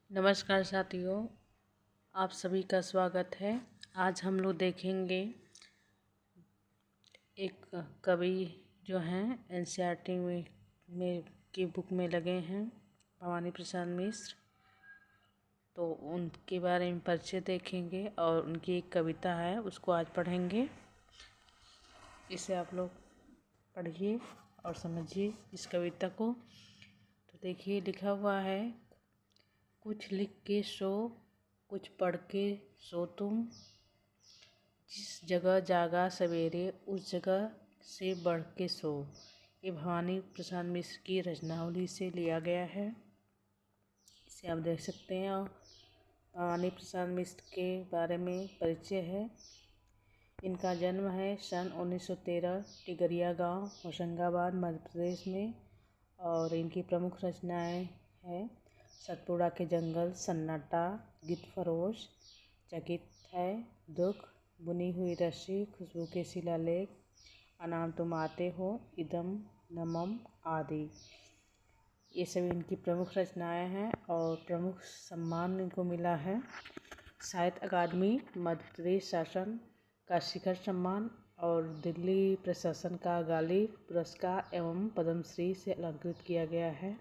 नमस्कार साथियों, आप सभी का स्वागत है। आज हम लोग देखेंगे एक कवि जो हैं एनसीईआरटी में की बुक में लगे हैं, भवानी प्रसाद मिश्र। तो उनके बारे में परिचय देखेंगे और उनकी एक कविता है उसको आज पढ़ेंगे। इसे आप लोग पढ़िए और समझिए इस कविता को। तो देखिए, लिखा हुआ है, कुछ लिख के सो, कुछ पढ़ के सो तुम, जिस जगह जागा सवेरे उस जगह से बढ़ के सो। ये भवानी प्रसाद मिश्र की रचनावली से लिया गया है। इसे आप देख सकते हैं। और भवानी प्रसाद मिश्र के बारे में परिचय है। इनका जन्म है सन 1913 टिगरिया गांव, होशंगाबाद, मध्य प्रदेश में। और इनकी प्रमुख रचनाएं हैं सतपुड़ा के जंगल, सन्नाटा, गीतफरोश, चकित है, दुख, बुनी हुई रस्सी, खुशबू के शिलालेख, अनाम तुम आते हो, इदम नमम आदि। ये सभी इनकी प्रमुख रचनाएं हैं और प्रमुख सम्मान इनको मिला है साहित्य अकादमी, मध्य प्रदेश शासन का शिखर सम्मान और दिल्ली प्रशासन का गालिब पुरस्कार एवं पद्मश्री से अलंकृत किया गया है।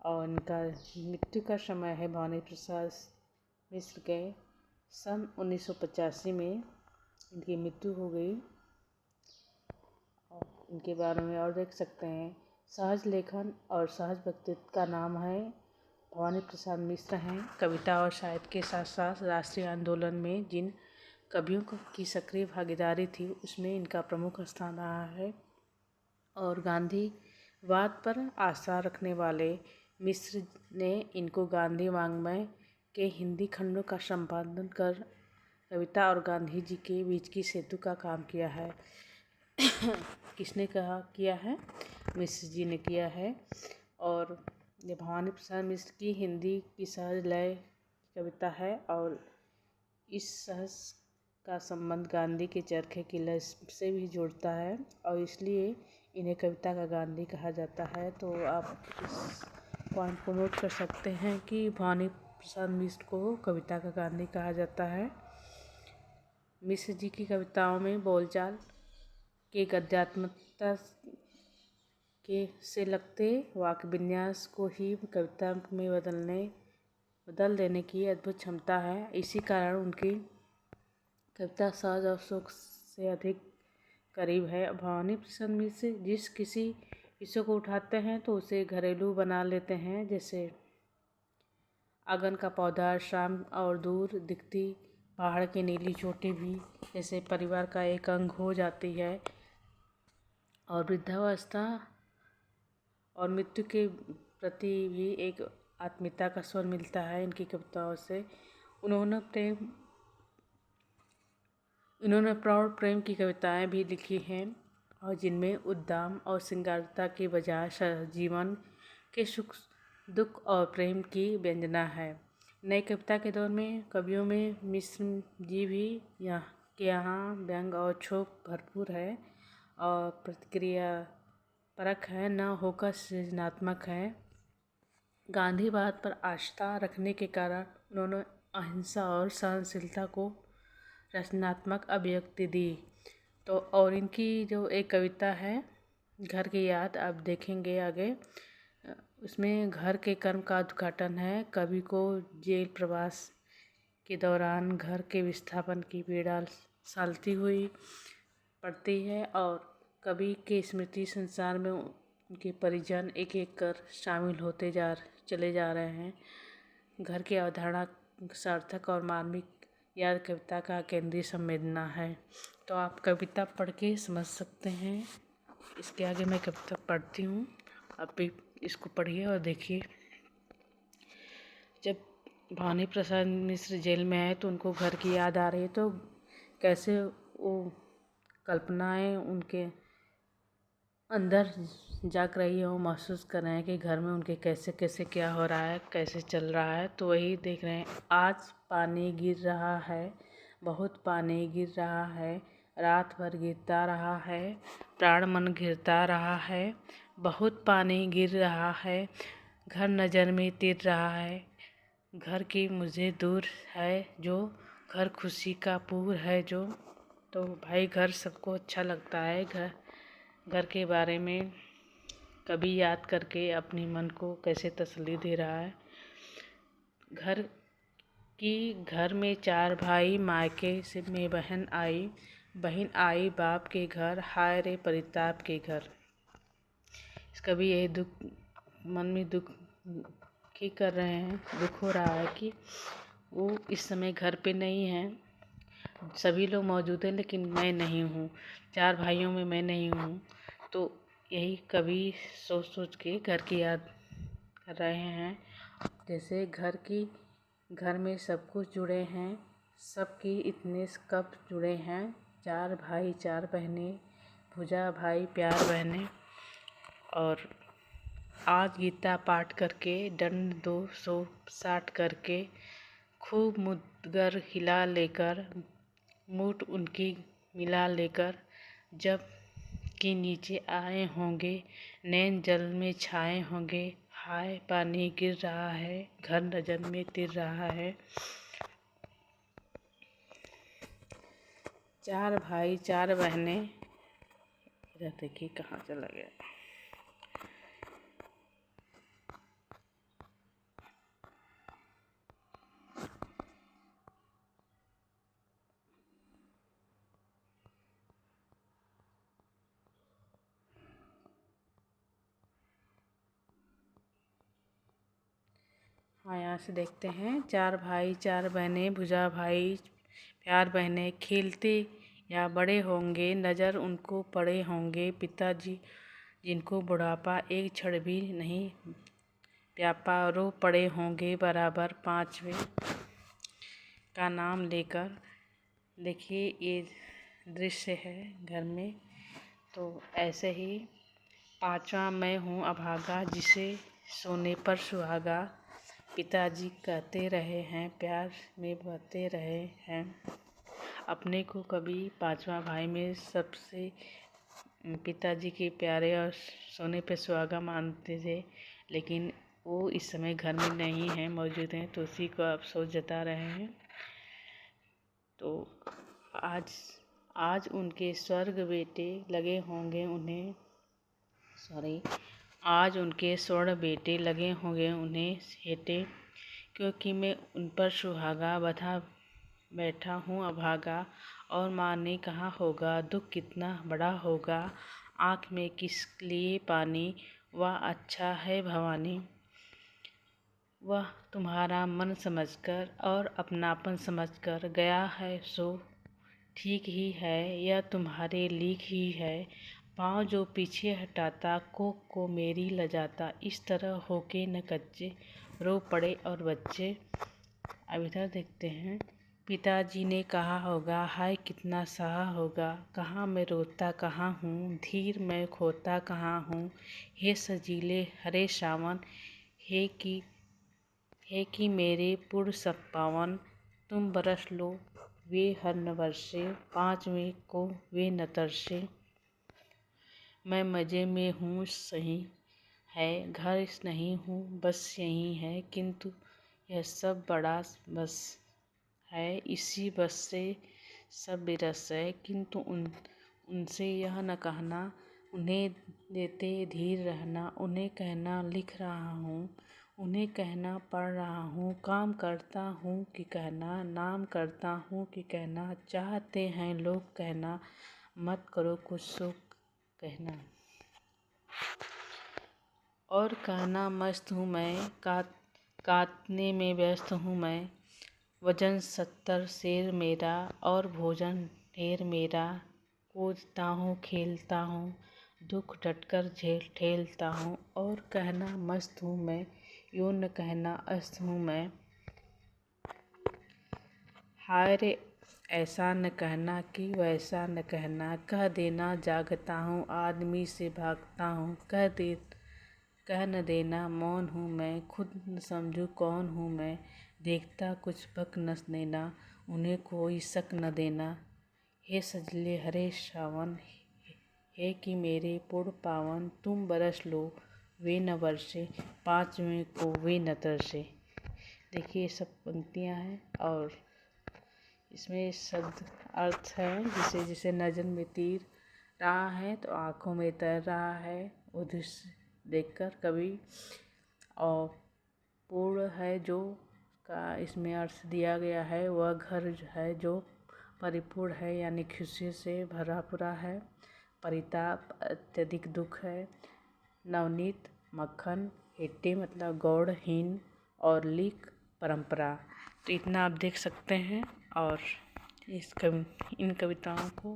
और इनका मृत्यु का समय है, भवानी प्रसाद मिश्र के सन 1985 में इनकी मृत्यु हो गई। और इनके बारे में और देख सकते हैं। सहज लेखन और सहज व्यक्तित्व का नाम है भवानी प्रसाद मिश्र हैं। कविता और साहित्य के साथ साथ राष्ट्रीय आंदोलन में जिन कवियों की सक्रिय भागीदारी थी उसमें इनका प्रमुख स्थान रहा है। और गांधीवाद पर आस्था रखने वाले मिश्र ने इनको गांधी वाङ्मय के हिंदी खंडों का संपादन कर कविता और गांधी जी के बीच की सेतु का काम किया है। किसने किया है? मिश्र जी ने किया है। और ये भवानी प्रसाद मिश्र की हिंदी की सहज लय कविता है और इस सहज का संबंध गांधी के चरखे की लय से भी जोड़ता है और इसलिए इन्हें कविता का गांधी कहा जाता है। तो आप इस पॉइंट को नोट कर सकते हैं कि भवानी प्रसाद मिश्र को कविता का गांधी कहा जाता है। मिश्र जी की कविताओं में बोलचाल के गद्यात्मकता के से लगते वाक्य विन्यास को ही कविता में बदल देने की अद्भुत क्षमता है। इसी कारण उनकी कविता सहज और सुख से अधिक करीब है। भवानी प्रसाद मिश्र जिस किसी विषय को उठाते हैं तो उसे घरेलू बना लेते हैं। जैसे आंगन का पौधा, शाम और दूर दिखती पहाड़ की नीली चोटी भी जैसे परिवार का एक अंग हो जाती है। और वृद्धावस्था और मृत्यु के प्रति भी एक आत्मीयता का स्वर मिलता है इनकी कविताओं से। उन्होंने प्रौढ़ प्रेम की कविताएं भी लिखी हैं और जिनमें उद्दाम और श्रृंगारता के बजाय जीवन के सुख दुख और प्रेम की व्यंजना है। नई कविता के दौर में कवियों में मिश्र जी भी यहाँ व्यंग और क्षोभ भरपूर है और प्रतिक्रिया परक है, न होकर सृजनात्मक है। गांधीवाद पर आस्था रखने के कारण उन्होंने अहिंसा और सहनशीलता को रचनात्मक अभिव्यक्ति दी। तो और इनकी जो एक कविता है घर की याद, आप देखेंगे आगे, उसमें घर के कर्म का उद्घाटन है। कवि को जेल प्रवास के दौरान घर के विस्थापन की पीड़ा सालती हुई पड़ती है और कवि के स्मृति संसार में उनके परिजन एक एक कर शामिल होते चले जा रहे हैं। घर की अवधारणा सार्थक और मार्मिक याद कविता का केंद्रीय संवेदना है। तो आप कविता पढ़ के समझ सकते हैं। इसके आगे मैं कविता पढ़ती हूँ, आप भी इसको पढ़िए और देखिए। जब भवानी प्रसाद मिश्र जेल में आए तो उनको घर की याद आ रही है, तो कैसे वो कल्पनाएं उनके अंदर जाग रही है, वो महसूस कर रहे हैं कि घर में उनके कैसे कैसे क्या हो रहा है, कैसे चल रहा है। तो वही देख रहे हैं। आज पानी गिर रहा है, बहुत पानी गिर रहा है, रात भर गिरता रहा है, प्राण मन गिरता रहा है, बहुत पानी गिर रहा है, घर नज़र में तिर रहा है, घर की मुझे दूर है जो, घर खुशी का पूर है जो। तो भाई घर सबको अच्छा लगता है। घर के बारे में कभी याद करके अपने मन को कैसे तसल्ली दे रहा है। घर में 4 भाई, मायके से में बहन आई बाप के घर, हाय रे परिताप के घर। कभी यही मन में दुख की कर रहे हैं, दुख हो रहा है कि वो इस समय घर पे नहीं है। सभी लोग मौजूद हैं लेकिन मैं नहीं हूँ, 4 भाइयों में मैं नहीं हूँ। तो यही कभी सोच सोच के घर की याद कर रहे हैं। जैसे घर में सब कुछ जुड़े हैं, सबकी इतने कब जुड़े हैं। 4 भाई 4 बहनें, भुजा भाई प्यार बहनें। और आज गीता पाठ करके, दंड 260 करके, खूब मुद्गर हिला लेकर, मूठ उनकी मिला लेकर, जब कि नीचे आए होंगे, नैन जल में छाए होंगे, हाय पानी गिर रहा है, घर नजर में तिर रहा है। 4 भाई 4 बहनें। इधर देखिए कहाँ चला गया। हाँ, यहाँ से देखते हैं। 4 भाई 4 बहनें, भुजा भाई प्यार बहनें, खेलते या बड़े होंगे, नज़र उनको पड़े होंगे, पिताजी जिनको बुढ़ापा एक क्षण भी नहीं व्यापा, रो पड़े होंगे बराबर 5वें का नाम लेकर। देखिए ये दृश्य है घर में। तो ऐसे ही 5वां मैं हूँ अभागा, जिसे सोने पर सुहागा, पिताजी कहते रहे हैं, प्यार में बहते रहे हैं। अपने को कभी 5वां भाई में सबसे पिताजी के प्यारे और सोने पे सुहागा मानते थे, लेकिन वो इस समय घर में नहीं है, मौजूद हैं, तो उसी को अफसोस जता रहे हैं। तो आज उनके स्वर्ग बेटे लगे होंगे उन्हें, आज उनके स्वर्ण बेटे लगे होंगे उन्हें हेटे, क्योंकि मैं उन पर सुहागा बधा बैठा हूँ अभागा। और माँ ने कहा होगा दुख कितना बड़ा होगा, आँख में किस लिए पानी, वह अच्छा है भवानी। वह तुम्हारा मन समझकर और अपनापन समझकर गया है, सो ठीक ही है, यह तुम्हारे लीक ही है। पाँव जो पीछे हटाता, कोख को मेरी लजाता, इस तरह होके न कच्चे, रो पड़े और बच्चे। अब इधर देखते हैं। पिताजी ने कहा होगा, हाय कितना सहा होगा, कहाँ मैं रोता कहाँ हूँ, धीर मैं खोता कहाँ हूँ। हे सजीले हरे सावन, हे कि मेरे पुर सब पावन, तुम बरस लो वे हर न बरसे, 5वें को वे न तरसे। मैं मज़े में हूँ सही है, घर नहीं हूँ बस यही है, किंतु यह सब बड़ा बस है, इसी बस से सब विरस है। किंतु उनसे यह न कहना, उन्हें देते धीर रहना, उन्हें कहना लिख रहा हूँ, उन्हें कहना पढ़ रहा हूँ, काम करता हूँ कि कहना, नाम करता हूँ कि कहना, चाहते हैं लोग कहना, मत करो कुछ सो कहना। और कहना मस्त हूँ मैं, काटने में व्यस्त हूँ मैं, वजन 70 शेर मेरा और भोजन ढेर मेरा, कूदता हूँ खेलता हूँ, दुख डटकर ठेलता हूँ। और कहना मस्त हूँ मैं, यूँ न कहना अस्त हूँ मैं, हाय रे ऐसा न कहना कि वैसा न कहना, कह देना जागता हूँ आदमी से भागता हूँ, कह न देना मौन हूँ मैं, खुद न समझूँ कौन हूँ मैं, देखता कुछ बक न देना, उन्हें कोई शक न देना। हे सजले हरे सावन, हे कि मेरे पुर पावन, तुम बरस लो वे न बरसे, 5वें को वे न तरसे। देखिए ये सब पंक्तियाँ हैं और इसमें शब्द अर्थ है। जैसे जैसे नजर में तीर रहा है तो आँखों में तैर रहा है वो दृश्य देखकर कवि। और पूर्ण है जो का इसमें अर्थ दिया गया है, वह घर है जो परिपूर्ण है यानी खुशी से भरा पूरा है। परिताप अत्यधिक दुख है। नवनीत मक्खन, हिट्टी मतलब गौड़हीन और लीक परंपरा। तो इतना आप देख सकते हैं और इन कविताओं को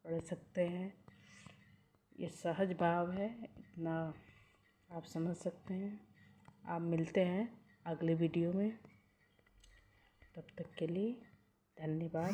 पढ़ सकते हैं। ये सहज भाव है, इतना आप समझ सकते हैं। आप मिलते हैं अगले वीडियो में, तब तक के लिए धन्यवाद।